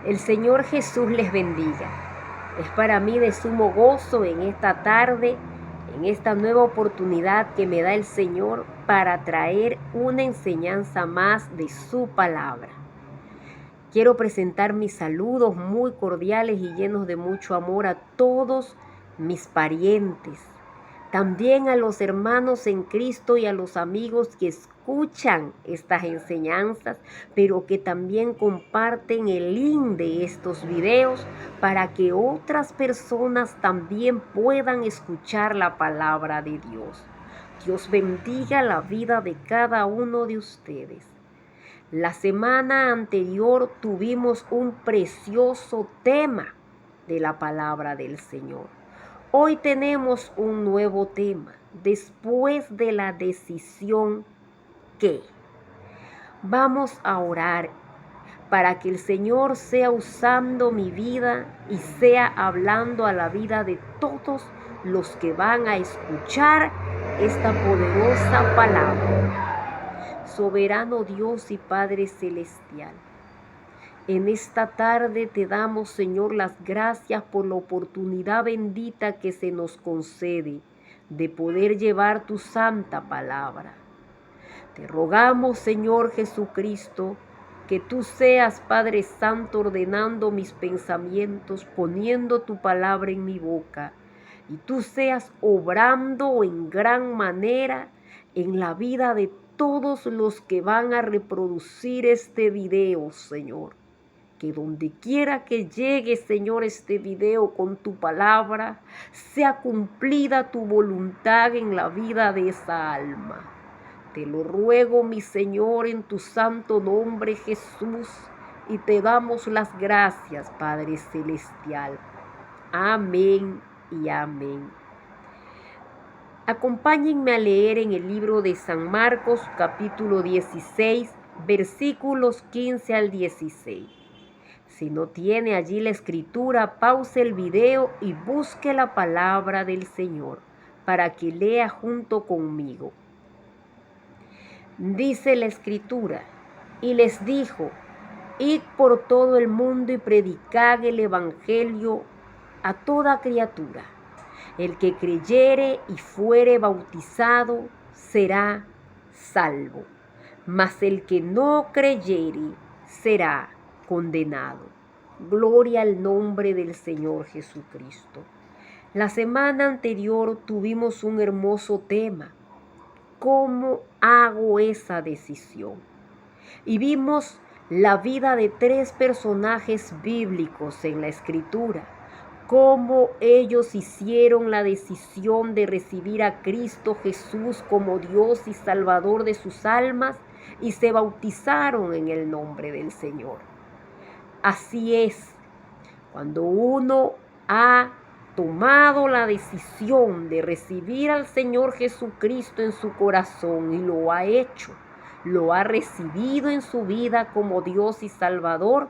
El Señor Jesús les bendiga. Es para mí de sumo gozo en esta tarde, en esta nueva oportunidad que me da el Señor para traer una enseñanza más de su palabra. Quiero presentar mis saludos muy cordiales y llenos de mucho amor a todos mis parientes, también a los hermanos en Cristo y a los amigos que escuchan estas enseñanzas, pero que también comparten el link de estos videos para que otras personas también puedan escuchar la palabra de Dios. Dios bendiga la vida de cada uno de ustedes. La semana anterior tuvimos un precioso tema de la palabra del Señor. Hoy tenemos un nuevo tema, después de la decisión que. Vamos a orar para que el Señor sea usando mi vida y sea hablando a la vida de todos los que van a escuchar esta poderosa palabra. Soberano Dios y Padre Celestial, en esta tarde te damos, Señor, las gracias por la oportunidad bendita que se nos concede de poder llevar tu santa palabra. Te rogamos, Señor Jesucristo, que tú seas, Padre Santo, ordenando mis pensamientos, poniendo tu palabra en mi boca, y tú seas obrando en gran manera en la vida de todos los que van a reproducir este video, Señor. Que donde quiera que llegue, Señor, este video con tu palabra, sea cumplida tu voluntad en la vida de esa alma. Te lo ruego, mi Señor, en tu santo nombre, Jesús, y te damos las gracias, Padre Celestial. Amén y amén. Acompáñenme a leer en el libro de San Marcos, capítulo 16, versículos 15 al 16. Si no tiene allí la escritura, pause el video y busque la palabra del Señor para que lea junto conmigo. Dice la escritura, y les dijo, id por todo el mundo y predicad el evangelio a toda criatura. El que creyere y fuere bautizado será salvo, mas el que no creyere será condenado. Gloria al nombre del Señor Jesucristo. La semana anterior tuvimos un hermoso tema. ¿Cómo hago esa decisión? Y vimos la vida de 3 personajes bíblicos en la Escritura. Cómo ellos hicieron la decisión de recibir a Cristo Jesús como Dios y Salvador de sus almas y se bautizaron en el nombre del Señor. Así es, cuando uno ha tomado la decisión de recibir al Señor Jesucristo en su corazón y lo ha hecho, lo ha recibido en su vida como Dios y Salvador,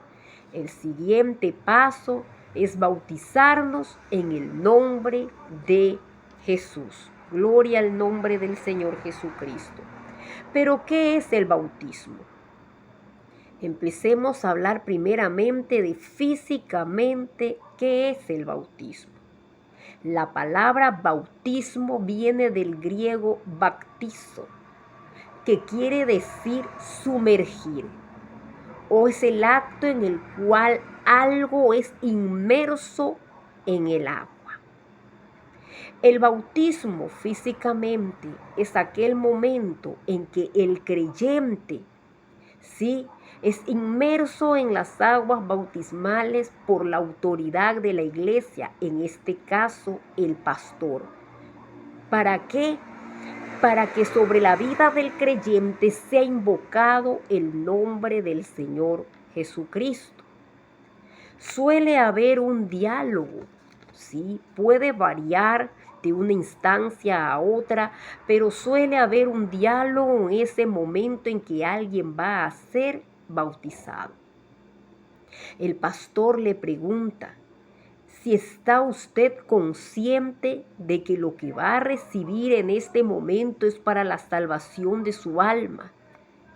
el siguiente paso es bautizarnos en el nombre de Jesús. Gloria al nombre del Señor Jesucristo. Pero, ¿qué es el bautismo? Empecemos a hablar primeramente de físicamente qué es el bautismo. La palabra bautismo viene del griego baptizo, que quiere decir sumergir, o es el acto en el cual algo es inmerso en el agua. El bautismo físicamente es aquel momento en que el creyente, ¿sí?, es inmerso en las aguas bautismales por la autoridad de la iglesia, en este caso el pastor. ¿Para qué? Para que sobre la vida del creyente sea invocado el nombre del Señor Jesucristo. Suele haber un diálogo, ¿sí? Puede variar de una instancia a otra, pero suele haber un diálogo en ese momento en que alguien va a ser bautizado. El pastor le pregunta si está usted consciente de que lo que va a recibir en este momento es para la salvación de su alma.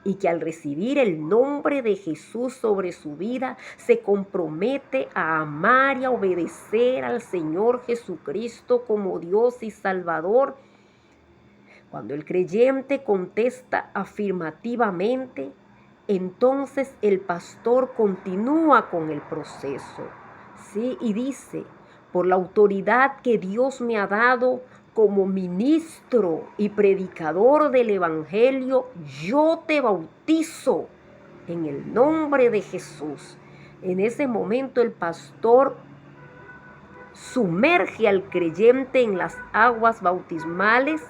y que al recibir el nombre de Jesús sobre su vida se compromete a amar y a obedecer al Señor Jesucristo como Dios y Salvador. Cuando el creyente contesta afirmativamente, entonces el pastor continúa con el proceso, ¿sí? Y dice: por la autoridad que Dios me ha dado como ministro y predicador del Evangelio, yo te bautizo en el nombre de Jesús. En ese momento el pastor sumerge al creyente en las aguas bautismales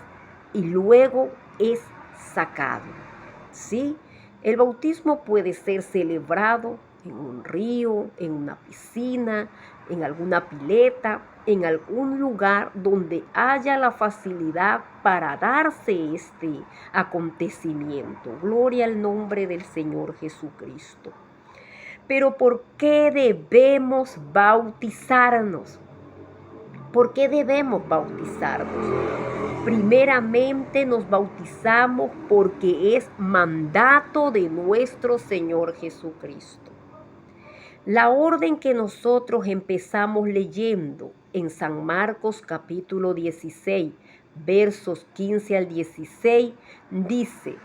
y luego es sacado. ¿Sí? El bautismo puede ser celebrado en un río, en una piscina, en alguna pileta, en algún lugar donde haya la facilidad para darse este acontecimiento. Gloria al nombre del Señor Jesucristo. Pero ¿por qué debemos bautizarnos? ¿Por qué debemos bautizarnos? Primeramente nos bautizamos porque es mandato de nuestro Señor Jesucristo. La orden que nosotros empezamos leyendo en San Marcos capítulo 16, versos 15 al 16, dice: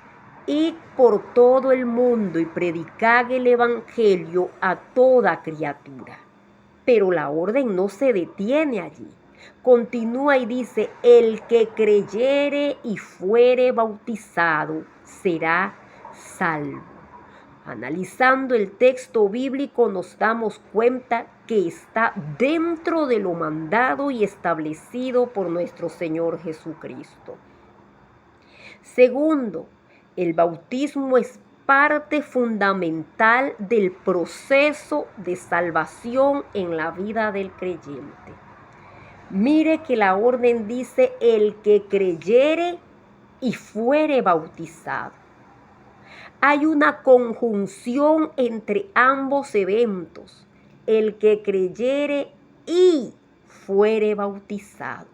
id por todo el mundo y predicad el Evangelio a toda criatura. Pero la orden no se detiene allí. Continúa y dice: el que creyere y fuere bautizado será salvo. Analizando el texto bíblico nos damos cuenta que está dentro de lo mandado y establecido por nuestro Señor Jesucristo. Segundo, el bautismo es parte fundamental del proceso de salvación en la vida del creyente. Mire que la orden dice: el que creyere y fuere bautizado. Hay una conjunción entre ambos eventos: el que creyere y fuere bautizado.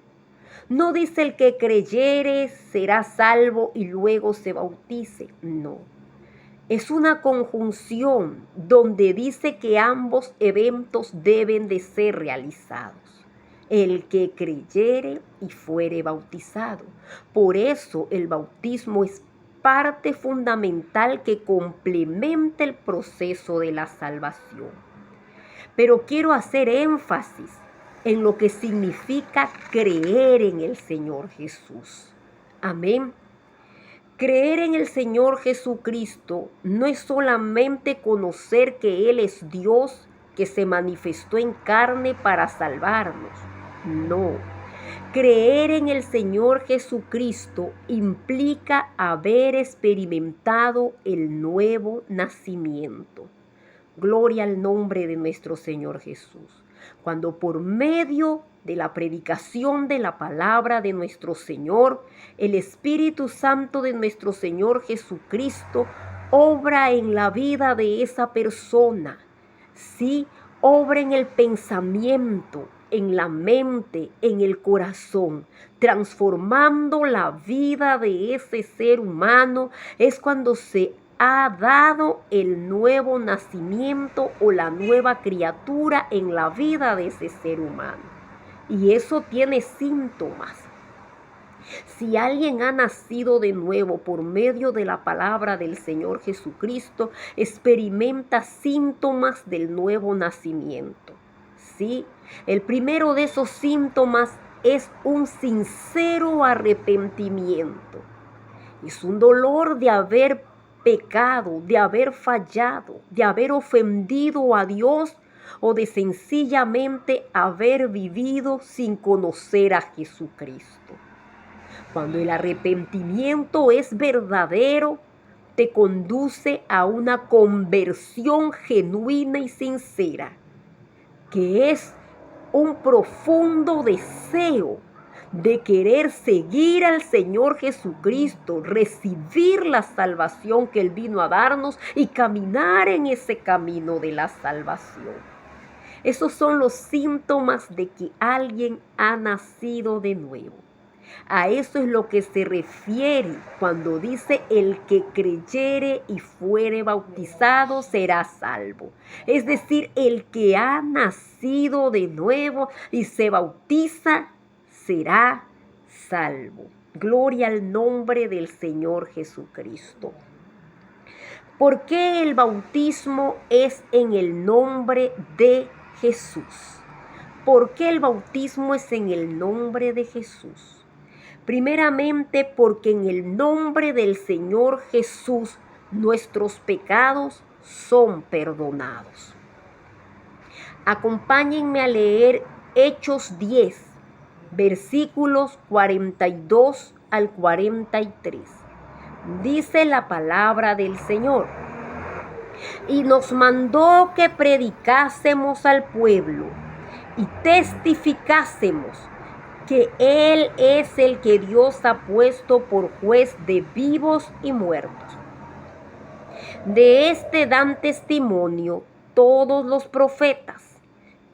No dice el que creyere será salvo y luego se bautice. No. Es una conjunción donde dice que ambos eventos deben de ser realizados. El que creyere y fuere bautizado. Por eso el bautismo es parte fundamental que complementa el proceso de la salvación. Pero quiero hacer énfasis en lo que significa creer en el Señor Jesús. Amén. Creer en el Señor Jesucristo no es solamente conocer que Él es Dios que se manifestó en carne para salvarnos. No. Creer en el Señor Jesucristo implica haber experimentado el nuevo nacimiento. Gloria al nombre de nuestro Señor Jesús. Cuando por medio de la predicación de la palabra de nuestro Señor, el Espíritu Santo de nuestro Señor Jesucristo obra en la vida de esa persona. Sí, obra en el pensamiento, en la mente, en el corazón, transformando la vida de ese ser humano. Es cuando se ha dado el nuevo nacimiento o la nueva criatura en la vida de ese ser humano. Y eso tiene síntomas. Si alguien ha nacido de nuevo por medio de la palabra del Señor Jesucristo, experimenta síntomas del nuevo nacimiento. ¿Sí? El primero de esos síntomas es un sincero arrepentimiento. Es un dolor de haber pecado, de haber fallado, de haber ofendido a Dios o de sencillamente haber vivido sin conocer a Jesucristo. Cuando el arrepentimiento es verdadero, te conduce a una conversión genuina y sincera, que es un profundo deseo de querer seguir al Señor Jesucristo, recibir la salvación que Él vino a darnos y caminar en ese camino de la salvación. Esos son los síntomas de que alguien ha nacido de nuevo. A eso es lo que se refiere cuando dice el que creyere y fuere bautizado será salvo. Es decir, el que ha nacido de nuevo y se bautiza será salvo. Gloria al nombre del Señor Jesucristo. ¿Por qué el bautismo es en el nombre de Jesús? ¿Por qué el bautismo es en el nombre de Jesús? Primeramente porque en el nombre del Señor Jesús nuestros pecados son perdonados. Acompáñenme a leer Hechos 10, versículos 42 al 43. Dice la palabra del Señor: y nos mandó que predicásemos al pueblo y testificásemos que Él es el que Dios ha puesto por juez de vivos y muertos. De este dan testimonio todos los profetas,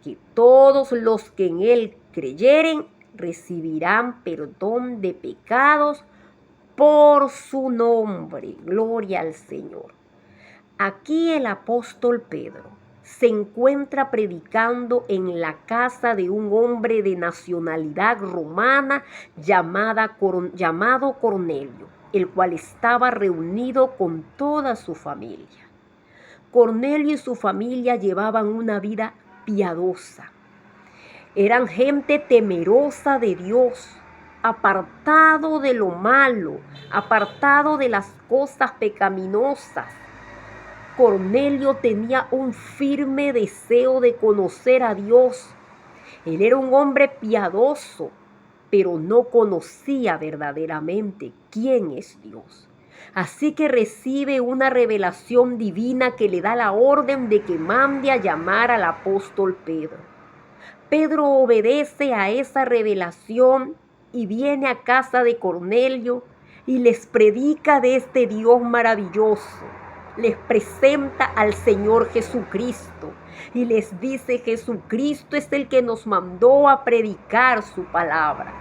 que todos los que en Él creyeren recibirán perdón de pecados por su nombre. Gloria al Señor. Aquí el apóstol Pedro se encuentra predicando en la casa de un hombre de nacionalidad romana llamado Cornelio, el cual estaba reunido con toda su familia. Cornelio y su familia llevaban una vida piadosa. Eran gente temerosa de Dios, apartado de lo malo, apartado de las cosas pecaminosas. Cornelio tenía un firme deseo de conocer a Dios. Él era un hombre piadoso, pero no conocía verdaderamente quién es Dios. Así que recibe una revelación divina que le da la orden de que mande a llamar al apóstol Pedro. Pedro obedece a esa revelación y viene a casa de Cornelio y les predica de este Dios maravilloso. Les presenta al Señor Jesucristo y les dice: Jesucristo es el que nos mandó a predicar su palabra.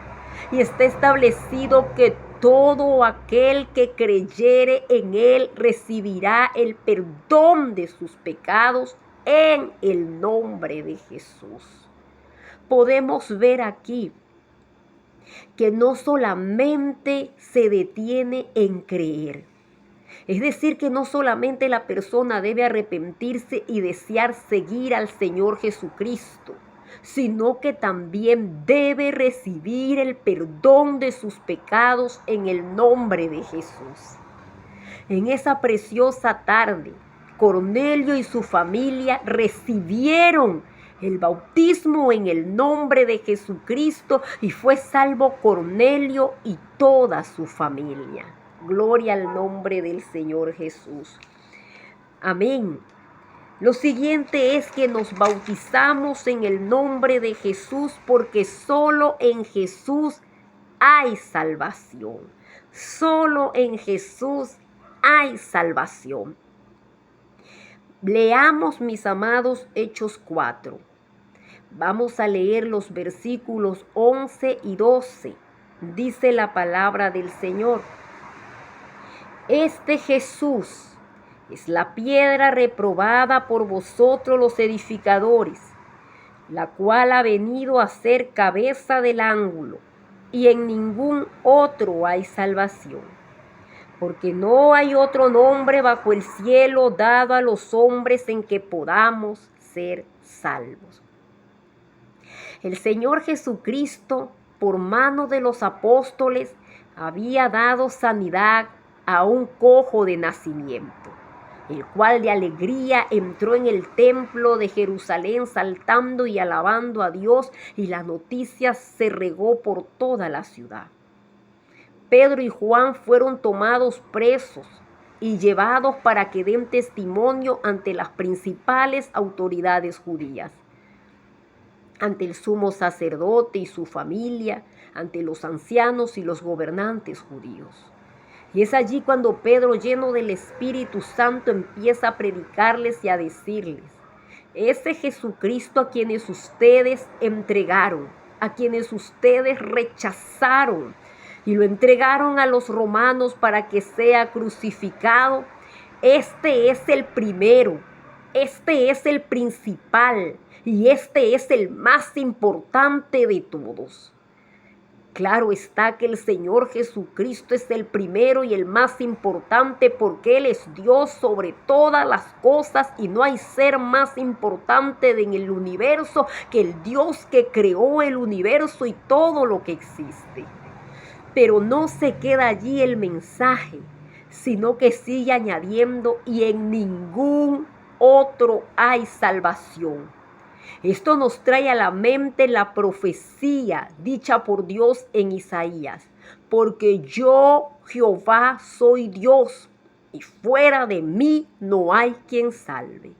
Y está establecido que todo aquel que creyere en Él recibirá el perdón de sus pecados en el nombre de Jesús. Podemos ver aquí que no solamente se detiene en creer. Es decir, que no solamente la persona debe arrepentirse y desear seguir al Señor Jesucristo, sino que también debe recibir el perdón de sus pecados en el nombre de Jesús. En esa preciosa tarde, Cornelio y su familia recibieron el bautismo en el nombre de Jesucristo y fue salvo Cornelio y toda su familia. Gloria al nombre del Señor Jesús. Amén. Lo siguiente es que nos bautizamos en el nombre de Jesús porque solo en Jesús hay salvación. Solo en Jesús hay salvación. Leamos, mis amados, Hechos 4. Vamos a leer los versículos 11 y 12. Dice la palabra del Señor: este Jesús es la piedra reprobada por vosotros los edificadores, la cual ha venido a ser cabeza del ángulo, y en ningún otro hay salvación, porque no hay otro nombre bajo el cielo dado a los hombres en que podamos ser salvos. El Señor Jesucristo, por mano de los apóstoles, había dado sanidad a un cojo de nacimiento, el cual de alegría entró en el templo de Jerusalén saltando y alabando a Dios, y la noticia se regó por toda la ciudad. Pedro y Juan fueron tomados presos y llevados para que den testimonio ante las principales autoridades judías, ante el sumo sacerdote y su familia, ante los ancianos y los gobernantes judíos. Y es allí cuando Pedro, lleno del Espíritu Santo, empieza a predicarles y a decirles: ese Jesucristo a quienes ustedes entregaron, a quienes ustedes rechazaron, y lo entregaron a los romanos para que sea crucificado. Este es el primero, este es el principal y este es el más importante de todos. Claro está que el Señor Jesucristo es el primero y el más importante porque Él es Dios sobre todas las cosas y no hay ser más importante en el universo que el Dios que creó el universo y todo lo que existe. Pero no se queda allí el mensaje, sino que sigue añadiendo: y en ningún otro hay salvación. Esto nos trae a la mente la profecía dicha por Dios en Isaías: porque yo, Jehová, soy Dios, y fuera de mí no hay quien salve.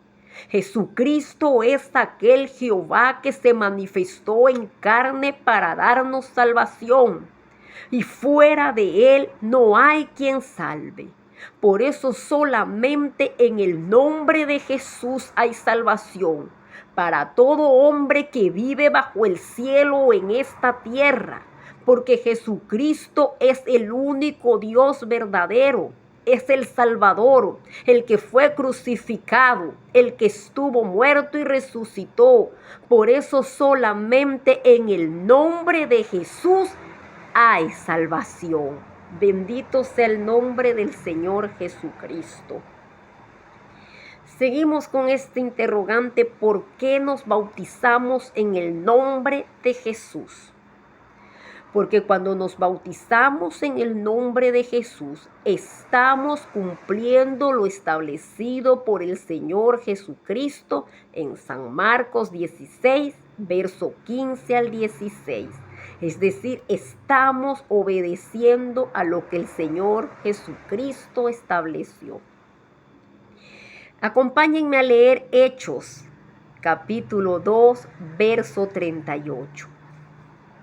Jesucristo es aquel Jehová que se manifestó en carne para darnos salvación, y fuera de Él no hay quien salve. Por eso solamente en el nombre de Jesús hay salvación para todo hombre que vive bajo el cielo en esta tierra, porque Jesucristo es el único Dios verdadero, es el Salvador, el que fue crucificado, el que estuvo muerto y resucitó. Por eso solamente en el nombre de Jesús hay salvación. Bendito sea el nombre del Señor Jesucristo. Seguimos con este interrogante: ¿por qué nos bautizamos en el nombre de Jesús? Porque cuando nos bautizamos en el nombre de Jesús, estamos cumpliendo lo establecido por el Señor Jesucristo en San Marcos 16, verso 15 al 16. Es decir, estamos obedeciendo a lo que el Señor Jesucristo estableció. Acompáñenme a leer Hechos, capítulo 2, verso 38.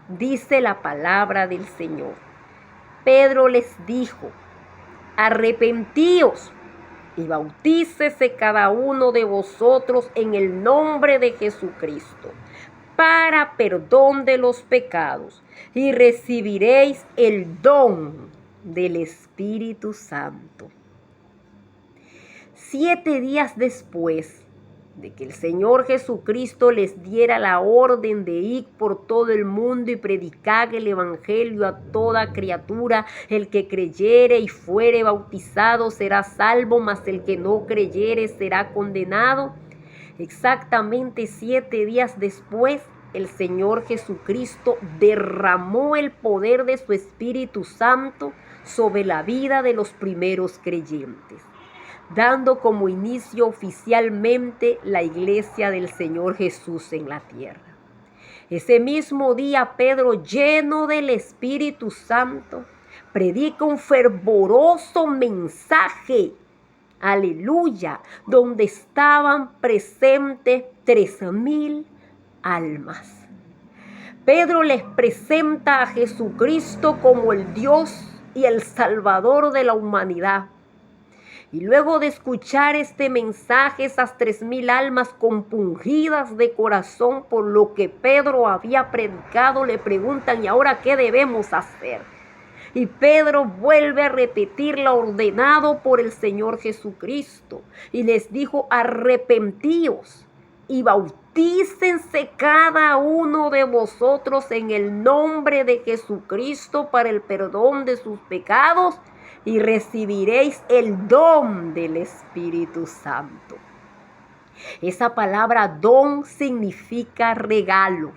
Dice la palabra del Señor: Pedro les dijo: arrepentíos y bautícese cada uno de vosotros en el nombre de Jesucristo para perdón de los pecados, y recibiréis el don del Espíritu Santo. 7 días después de que el Señor Jesucristo les diera la orden de ir por todo el mundo y predicar el evangelio a toda criatura, el que creyere y fuere bautizado será salvo, mas el que no creyere será condenado. Exactamente 7 días después, el Señor Jesucristo derramó el poder de su Espíritu Santo sobre la vida de los primeros creyentes, dando como inicio oficialmente la iglesia del Señor Jesús en la tierra. Ese mismo día, Pedro, lleno del Espíritu Santo, predica un fervoroso mensaje, aleluya, donde estaban presentes 3,000 almas. Pedro les presenta a Jesucristo como el Dios y el Salvador de la humanidad. Y luego de escuchar este mensaje, esas 3,000 almas compungidas de corazón por lo que Pedro había predicado, le preguntan: ¿y ahora qué debemos hacer? Y Pedro vuelve a repetir lo ordenado por el Señor Jesucristo y les dijo: arrepentíos y bautícense cada uno de vosotros en el nombre de Jesucristo para el perdón de sus pecados, y recibiréis el don del Espíritu Santo. Esa palabra don significa regalo.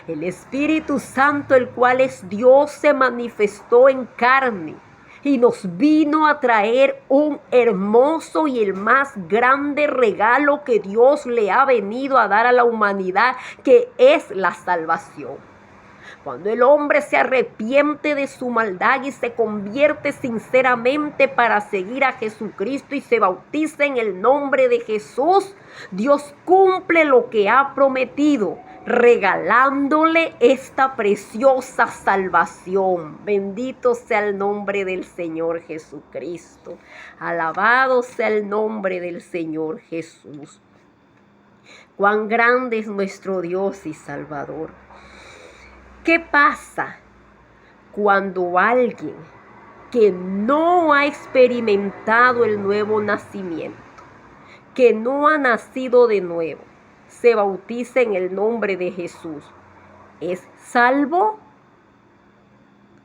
El Espíritu Santo, el cual es Dios, se manifestó en carne y nos vino a traer un hermoso y el más grande regalo que Dios le ha venido a dar a la humanidad, que es la salvación. Cuando el hombre se arrepiente de su maldad y se convierte sinceramente para seguir a Jesucristo y se bautiza en el nombre de Jesús, Dios cumple lo que ha prometido, regalándole esta preciosa salvación. Bendito sea el nombre del Señor Jesucristo. Alabado sea el nombre del Señor Jesús. Cuán grande es nuestro Dios y Salvador. ¿Qué pasa Cuando alguien que no ha experimentado el nuevo nacimiento, que no ha nacido de nuevo, se bautiza en el nombre de Jesús, ¿es salvo?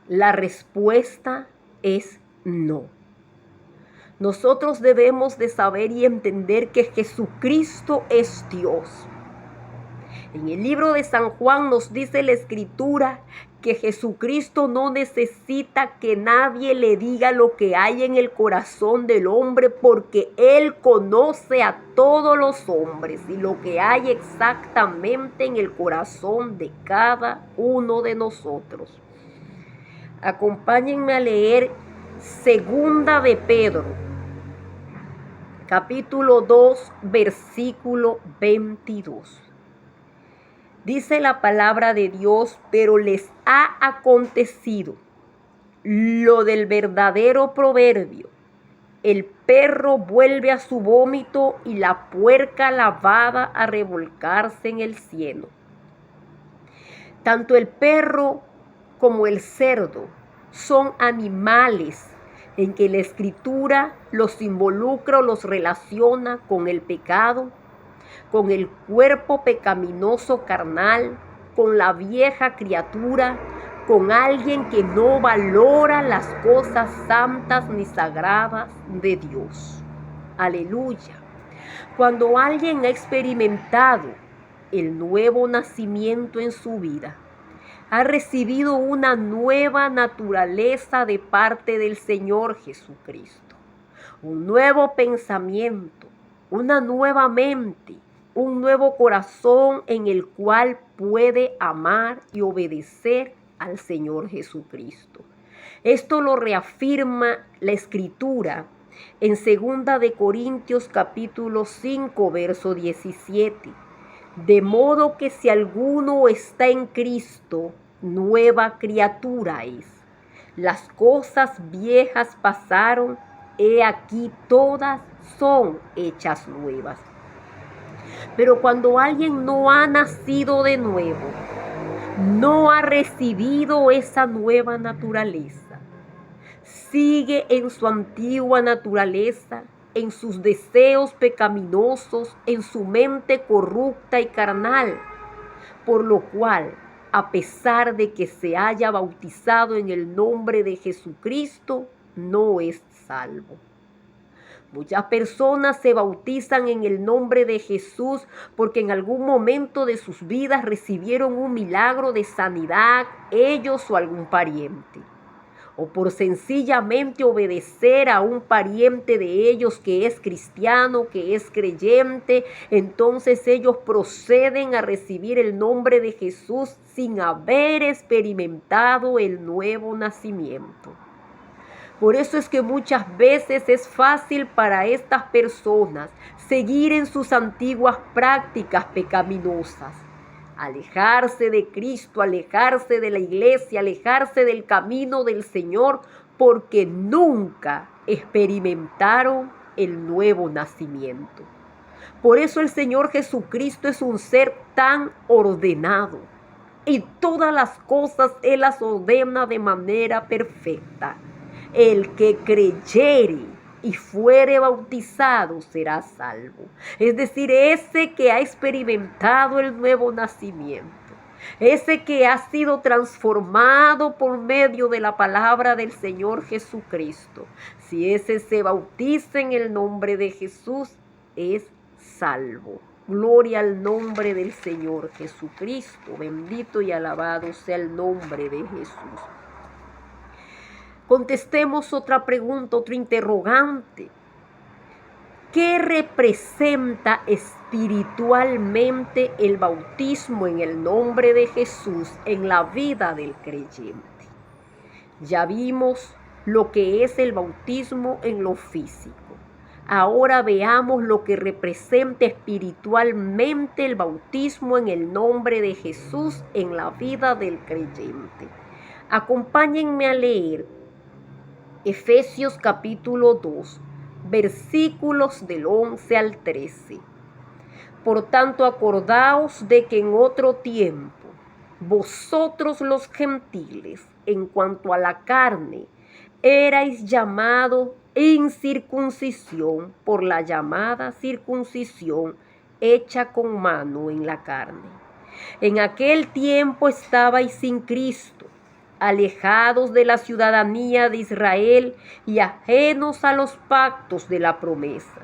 La respuesta es no. Nosotros debemos de saber y entender que Jesucristo es Dios. En el libro de San Juan nos dice la Escritura que Jesucristo no necesita que nadie le diga lo que hay en el corazón del hombre, porque Él conoce a todos los hombres y lo que hay exactamente en el corazón de cada uno de nosotros. Acompáñenme a leer Segunda de Pedro, capítulo 2, versículo 22. Dice la palabra de Dios: pero les ha acontecido lo del verdadero proverbio: el perro vuelve a su vómito y la puerca lavada a revolcarse en el cieno. Tanto el perro como el cerdo son animales en que la Escritura los involucra o los relaciona con el pecado, con el cuerpo pecaminoso carnal, con la vieja criatura, con alguien que no valora las cosas santas ni sagradas de Dios. Aleluya. Cuando alguien ha experimentado el nuevo nacimiento en su vida, ha recibido una nueva naturaleza de parte del Señor Jesucristo, un nuevo pensamiento, una nueva mente, un nuevo corazón en el cual puede amar y obedecer al Señor Jesucristo. Esto lo reafirma la Escritura en 2 de Corintios capítulo 5, verso 17. De modo que si alguno está en Cristo, nueva criatura es. Las cosas viejas pasaron, he aquí todas son hechas nuevas. Pero cuando alguien no ha nacido de nuevo, no ha recibido esa nueva naturaleza, sigue en su antigua naturaleza, en sus deseos pecaminosos, en su mente corrupta y carnal, por lo cual, a pesar de que se haya bautizado en el nombre de Jesucristo, no es salvo. Muchas personas se bautizan en el nombre de Jesús porque en algún momento de sus vidas recibieron un milagro de sanidad, ellos o algún pariente, o por sencillamente obedecer a un pariente de ellos que es cristiano, que es creyente. Entonces ellos proceden a recibir el nombre de Jesús sin haber experimentado el nuevo nacimiento. Por eso es que muchas veces es fácil para estas personas seguir en sus antiguas prácticas pecaminosas, alejarse de Cristo, alejarse de la iglesia, alejarse del camino del Señor, porque nunca experimentaron el nuevo nacimiento. Por eso el Señor Jesucristo es un ser tan ordenado y todas las cosas Él las ordena de manera perfecta. El que creyere y fuere bautizado será salvo. Es decir, ese que ha experimentado el nuevo nacimiento, ese que ha sido transformado por medio de la palabra del Señor Jesucristo, si ese se bautiza en el nombre de Jesús, es salvo. Gloria al nombre del Señor Jesucristo. Bendito y alabado sea el nombre de Jesús. Contestemos otra pregunta, otro interrogante. ¿Qué representa espiritualmente el bautismo en el nombre de Jesús en la vida del creyente? Ya vimos lo que es el bautismo en lo físico. Ahora veamos lo que representa espiritualmente el bautismo en el nombre de Jesús en la vida del creyente. Acompáñenme a leer Efesios capítulo 2, versículos del 11 al 13. Por tanto, acordaos de que en otro tiempo, vosotros los gentiles, en cuanto a la carne, erais llamados incircuncisión por la llamada circuncisión hecha con mano en la carne. En aquel tiempo estabais sin Cristo, alejados de la ciudadanía de Israel y ajenos a los pactos de la promesa,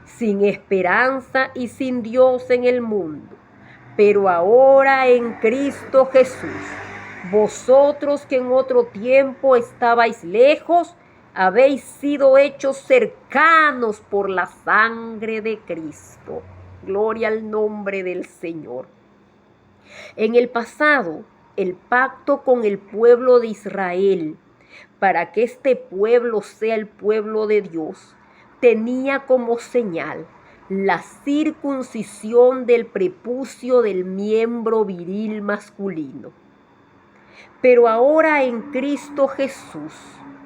sin esperanza y sin Dios en el mundo. Pero ahora en Cristo Jesús, vosotros que en otro tiempo estabais lejos, habéis sido hechos cercanos por la sangre de Cristo. Gloria al nombre del Señor. En el pasado, el pacto con el pueblo de Israel, para que este pueblo sea el pueblo de Dios, tenía como señal la circuncisión del prepucio del miembro viril masculino. Pero ahora en Cristo Jesús,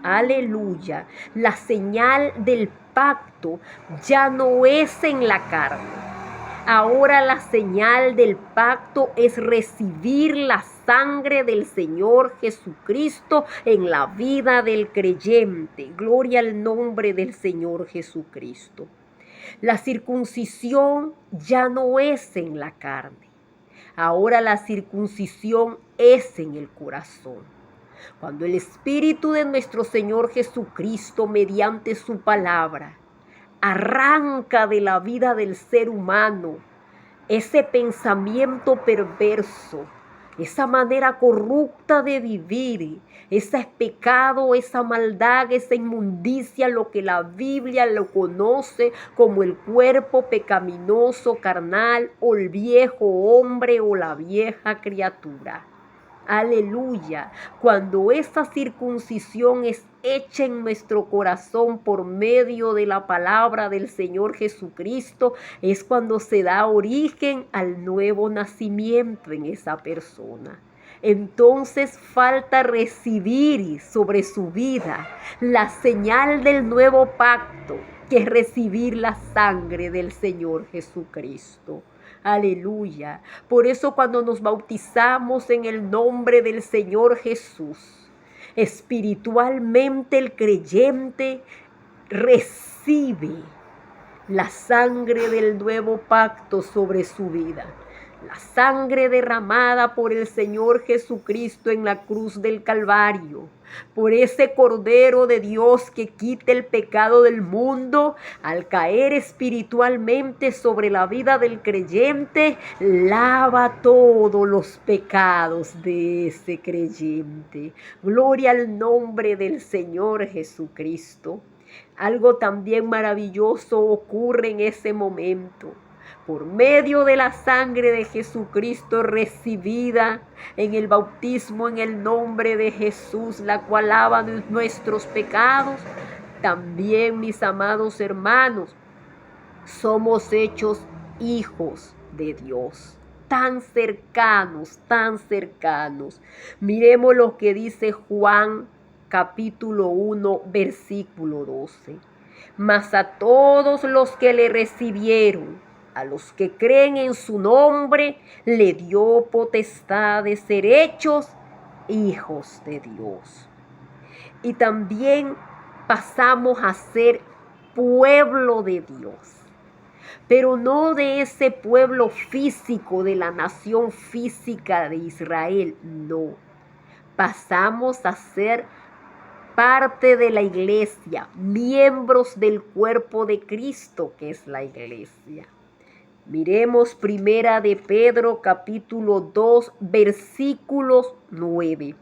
aleluya, la señal del pacto ya no es en la carne. Ahora la señal del pacto es recibir la sangre del Señor Jesucristo en la vida del creyente. Gloria al nombre del Señor Jesucristo. La circuncisión ya no es en la carne. Ahora la circuncisión es en el corazón. Cuando el Espíritu de nuestro Señor Jesucristo, mediante su palabra, arranca de la vida del ser humano ese pensamiento perverso, esa manera corrupta de vivir, ese pecado, esa maldad, esa inmundicia, lo que la Biblia lo conoce como el cuerpo pecaminoso, carnal, o el viejo hombre o la vieja criatura. Aleluya. Cuando esa circuncisión es hecha en nuestro corazón por medio de la palabra del Señor Jesucristo, es cuando se da origen al nuevo nacimiento en esa persona. Entonces falta recibir sobre su vida la señal del nuevo pacto, que es recibir la sangre del Señor Jesucristo. Aleluya. Por eso cuando nos bautizamos en el nombre del Señor Jesús, espiritualmente el creyente recibe la sangre del nuevo pacto sobre su vida. La sangre derramada por el Señor Jesucristo en la cruz del Calvario, por ese Cordero de Dios que quita el pecado del mundo, al caer espiritualmente sobre la vida del creyente, lava todos los pecados de ese creyente. Gloria al nombre del Señor Jesucristo. Algo también maravilloso ocurre en ese momento. Por medio de la sangre de Jesucristo recibida en el bautismo en el nombre de Jesús, la cual lava nuestros pecados, también, mis amados hermanos, somos hechos hijos de Dios. Tan cercanos, tan cercanos. Miremos lo que dice Juan capítulo 1, versículo 12. Mas a todos los que le recibieron, a los que creen en su nombre, le dio potestad de ser hechos hijos de Dios. Y también pasamos a ser pueblo de Dios. Pero no de ese pueblo físico, de la nación física de Israel, no. Pasamos a ser parte de la iglesia, miembros del cuerpo de Cristo, que es la iglesia. Miremos primera de Pedro capítulo 2 versículos 9.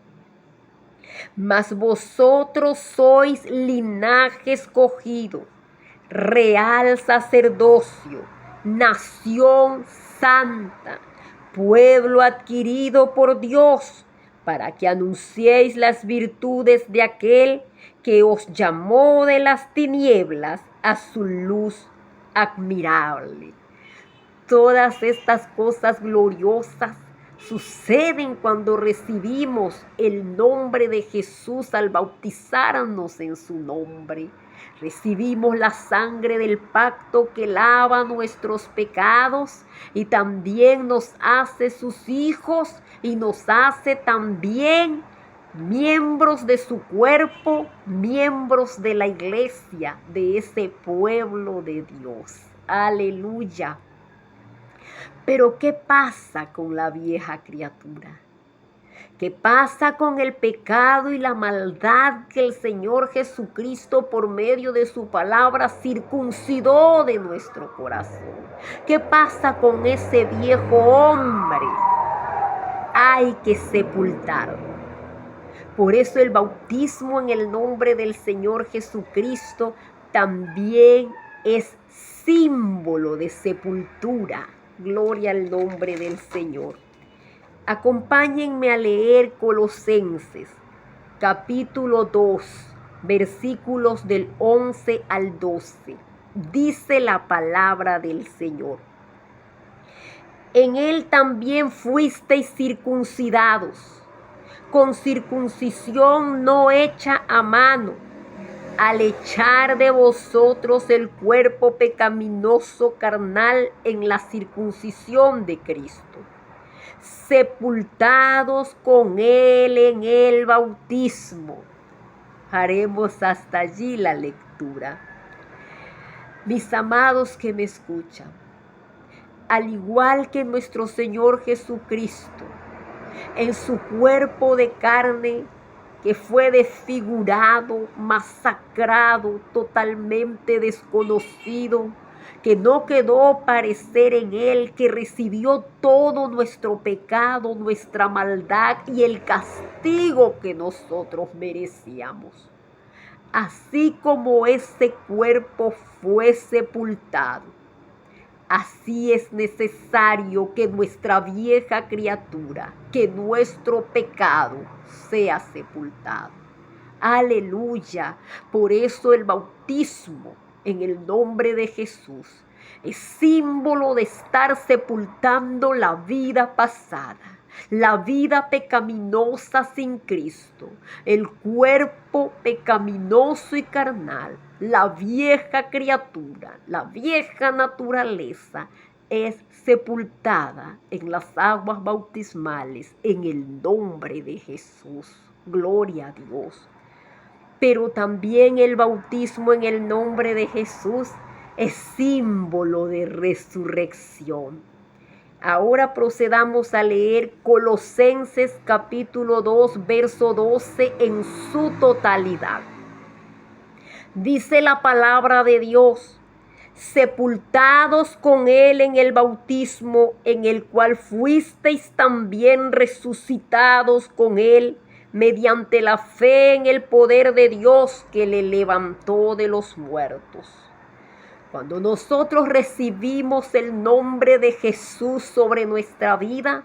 Mas vosotros sois linaje escogido, real sacerdocio, nación santa, pueblo adquirido por Dios, para que anunciéis las virtudes de aquel que os llamó de las tinieblas a su luz admirable. Todas estas cosas gloriosas suceden cuando recibimos el nombre de Jesús al bautizarnos en su nombre. Recibimos la sangre del pacto que lava nuestros pecados y también nos hace sus hijos y nos hace también miembros de su cuerpo, miembros de la iglesia, de ese pueblo de Dios. Aleluya. Pero ¿qué pasa con la vieja criatura? ¿Qué pasa con el pecado y la maldad que el Señor Jesucristo por medio de su palabra circuncidó de nuestro corazón? ¿Qué pasa con ese viejo hombre? Hay que sepultarlo. Por eso el bautismo en el nombre del Señor Jesucristo también es símbolo de sepultura. Gloria al nombre del Señor. Acompáñenme a leer Colosenses, capítulo 2, versículos del 11 al 12. Dice la palabra del Señor. En él también fuisteis circuncidados, con circuncisión no hecha a mano, al echar de vosotros el cuerpo pecaminoso carnal en la circuncisión de Cristo, sepultados con él en el bautismo. Haremos hasta allí la lectura. Mis amados que me escuchan, al igual que nuestro Señor Jesucristo, en su cuerpo de carne que fue desfigurado, masacrado, totalmente desconocido, que no quedó parecer en él, que recibió todo nuestro pecado, nuestra maldad y el castigo que nosotros merecíamos. Así como ese cuerpo fue sepultado, así es necesario que nuestra vieja criatura, que nuestro pecado sea sepultado. Aleluya. Por eso el bautismo en el nombre de Jesús es símbolo de estar sepultando la vida pasada, la vida pecaminosa sin Cristo, el cuerpo pecaminoso y carnal, la vieja criatura, la vieja naturaleza es sepultada en las aguas bautismales en el nombre de Jesús. Gloria a Dios. Pero también el bautismo en el nombre de Jesús es símbolo de resurrección. Ahora procedamos a leer Colosenses capítulo 2, verso 12 en su totalidad. Dice la palabra de Dios: sepultados con él en el bautismo, en el cual fuisteis también resucitados con él, mediante la fe en el poder de Dios que le levantó de los muertos. Cuando nosotros recibimos el nombre de Jesús sobre nuestra vida,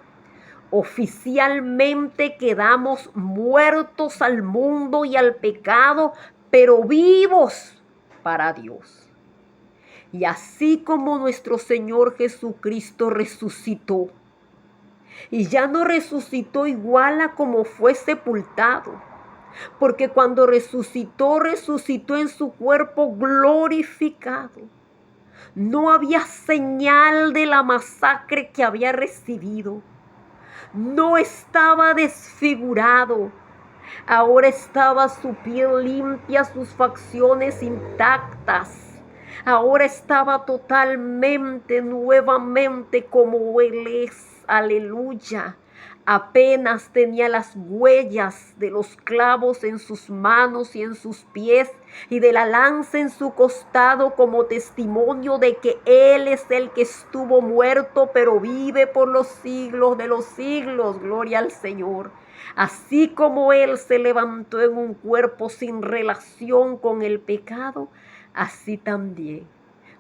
oficialmente quedamos muertos al mundo y al pecado, pero vivos para Dios. Y así como nuestro Señor Jesucristo resucitó, y ya no resucitó igual a como fue sepultado, porque cuando resucitó, resucitó en su cuerpo glorificado. No había señal de la masacre que había recibido. No estaba desfigurado. Ahora estaba su piel limpia, sus facciones intactas. Ahora estaba totalmente, nuevamente como Él es. Aleluya. Apenas tenía las huellas de los clavos en sus manos y en sus pies y de la lanza en su costado como testimonio de que Él es el que estuvo muerto pero vive por los siglos de los siglos. Gloria al Señor. Así como Él se levantó en un cuerpo sin relación con el pecado, así también,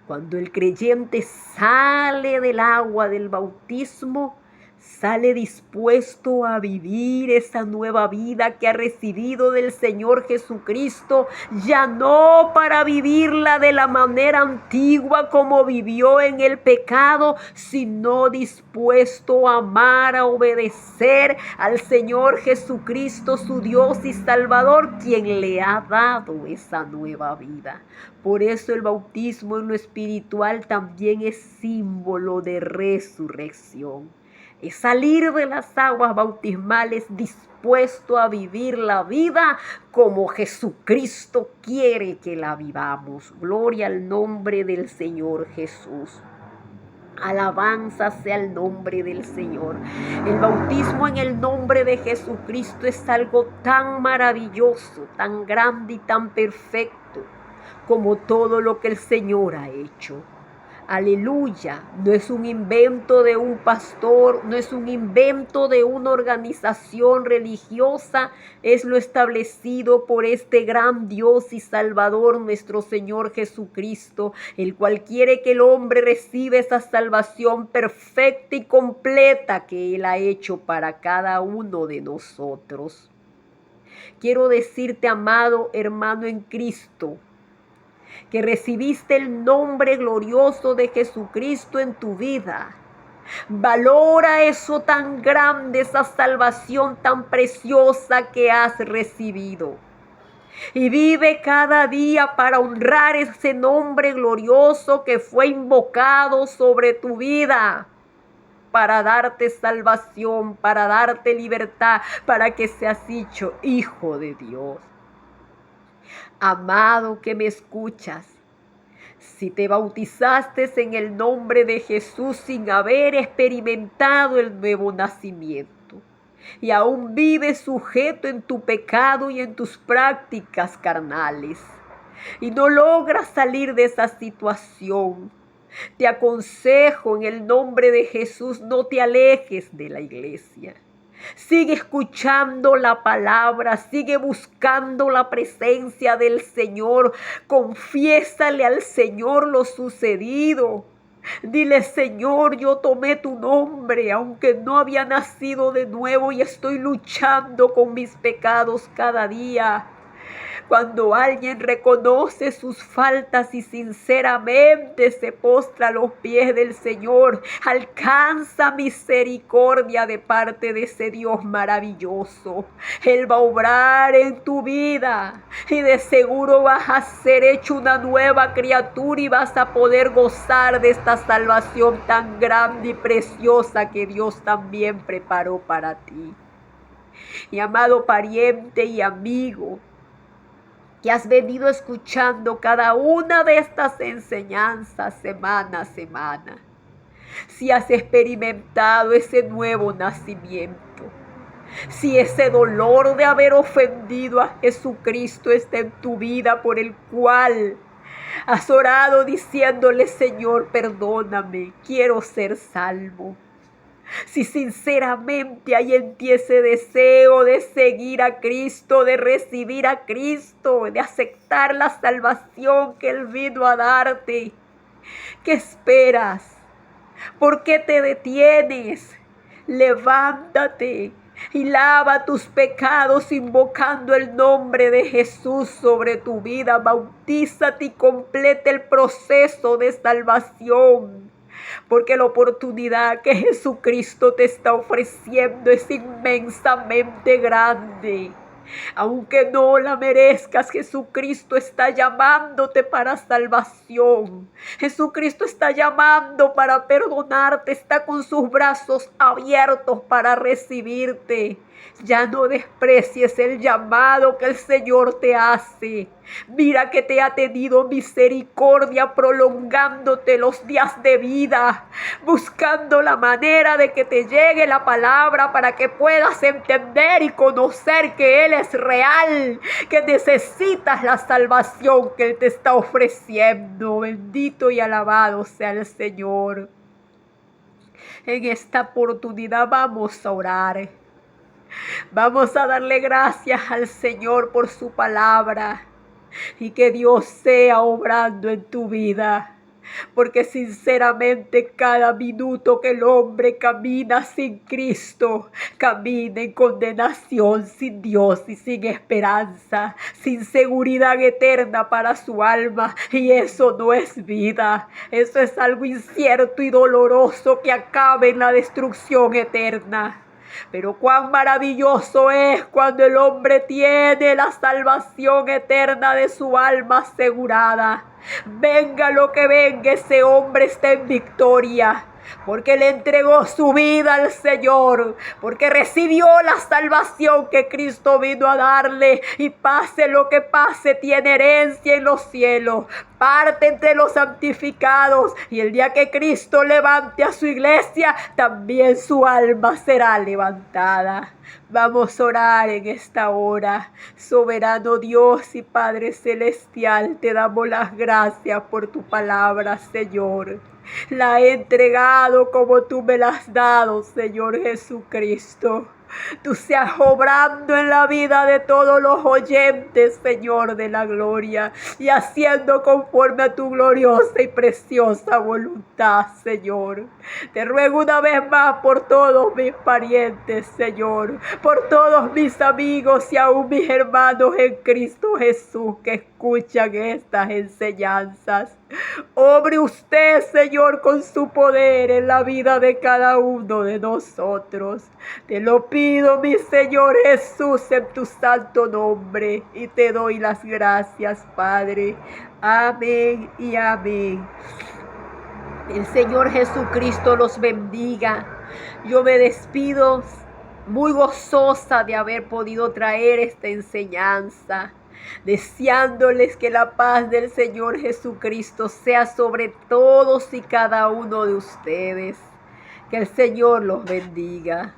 cuando el creyente sale del agua del bautismo, sale dispuesto a vivir esa nueva vida que ha recibido del Señor Jesucristo, ya no para vivirla de la manera antigua como vivió en el pecado, sino dispuesto a amar, a obedecer al Señor Jesucristo, su Dios y Salvador, quien le ha dado esa nueva vida. Por eso el bautismo en lo espiritual también es símbolo de resurrección. es salir de las aguas bautismales dispuesto a vivir la vida como Jesucristo quiere que la vivamos. Gloria al nombre del Señor Jesús. Alabanza sea el nombre del Señor. El bautismo en el nombre de Jesucristo es algo tan maravilloso, tan grande y tan perfecto como todo lo que el Señor ha hecho. Aleluya, no es un invento de un pastor, no es un invento de una organización religiosa, es lo establecido por este gran Dios y Salvador, nuestro Señor Jesucristo, el cual quiere que el hombre reciba esa salvación perfecta y completa que Él ha hecho para cada uno de nosotros. Quiero decirte, amado hermano en Cristo, que recibiste el nombre glorioso de Jesucristo en tu vida. Valora eso tan grande, esa salvación tan preciosa que has recibido. Y vive cada día para honrar ese nombre glorioso que fue invocado sobre tu vida, para darte salvación, para darte libertad, para que seas hecho hijo de Dios. Amado que me escuchas, si te bautizaste en el nombre de Jesús sin haber experimentado el nuevo nacimiento y aún vives sujeto en tu pecado y en tus prácticas carnales y no logras salir de esa situación, te aconsejo en el nombre de Jesús, no te alejes de la iglesia. Sigue escuchando la palabra, sigue buscando la presencia del Señor. Confiésale al Señor lo sucedido. Dile, Señor, yo tomé tu nombre, aunque no había nacido de nuevo y estoy luchando con mis pecados cada día. Cuando alguien reconoce sus faltas y sinceramente se postra a los pies del Señor, alcanza misericordia de parte de ese Dios maravilloso. Él va a obrar en tu vida y de seguro vas a ser hecho una nueva criatura y vas a poder gozar de esta salvación tan grande y preciosa que Dios también preparó para ti. Y amado pariente y amigo, que has venido escuchando cada una de estas enseñanzas semana a semana, si has experimentado ese nuevo nacimiento, si ese dolor de haber ofendido a Jesucristo está en tu vida, por el cual has orado diciéndole, Señor, perdóname, quiero ser salvo. Si sinceramente hay en ti ese deseo de seguir a Cristo, de recibir a Cristo, de aceptar la salvación que Él vino a darte, ¿qué esperas? ¿Por qué te detienes? Levántate y lava tus pecados invocando el nombre de Jesús sobre tu vida. Bautízate y completa el proceso de salvación. Porque la oportunidad que Jesucristo te está ofreciendo es inmensamente grande. Aunque no la merezcas, Jesucristo está llamándote para salvación. Jesucristo está llamando para perdonarte, está con sus brazos abiertos para recibirte. Ya no desprecies el llamado que el Señor te hace. Mira que te ha tenido misericordia, prolongándote los días de vida, buscando la manera de que te llegue la palabra para que puedas entender y conocer que Él es real, que necesitas la salvación que Él te está ofreciendo. Bendito y alabado sea el Señor. En esta oportunidad vamos a orar. Vamos a darle gracias al Señor por su palabra y que Dios sea obrando en tu vida. Porque sinceramente cada minuto que el hombre camina sin Cristo, camina en condenación, sin Dios y sin esperanza, sin seguridad eterna para su alma. Y eso no es vida, eso es algo incierto y doloroso que acaba en la destrucción eterna. Pero cuán maravilloso es cuando el hombre tiene la salvación eterna de su alma asegurada. Venga lo que venga, ese hombre está en victoria. porque le entregó su vida al Señor, porque recibió la salvación que Cristo vino a darle, y pase lo que pase, tiene herencia en los cielos, parte entre los santificados, y el día que Cristo levante a su iglesia, también su alma será levantada. Vamos a orar en esta hora. Soberano Dios y Padre Celestial, te damos las gracias por tu palabra, Señor. La he entregado como tú me la has dado, Señor Jesucristo. Tú seas obrando en la vida de todos los oyentes, Señor de la gloria, y haciendo conforme a tu gloriosa y preciosa voluntad, Señor. Te ruego una vez más por todos mis parientes, Señor, por todos mis amigos y aún mis hermanos en Cristo Jesús que escuchan estas enseñanzas. Obre usted, Señor, con su poder en la vida de cada uno de nosotros. Te lo pido, mi Señor Jesús, en tu santo nombre, y te doy las gracias, Padre. Amén y amén. El Señor Jesucristo los bendiga. Yo me despido muy gozosa de haber podido traer esta enseñanza, deseándoles que la paz del Señor Jesucristo sea sobre todos y cada uno de ustedes. Que el Señor los bendiga.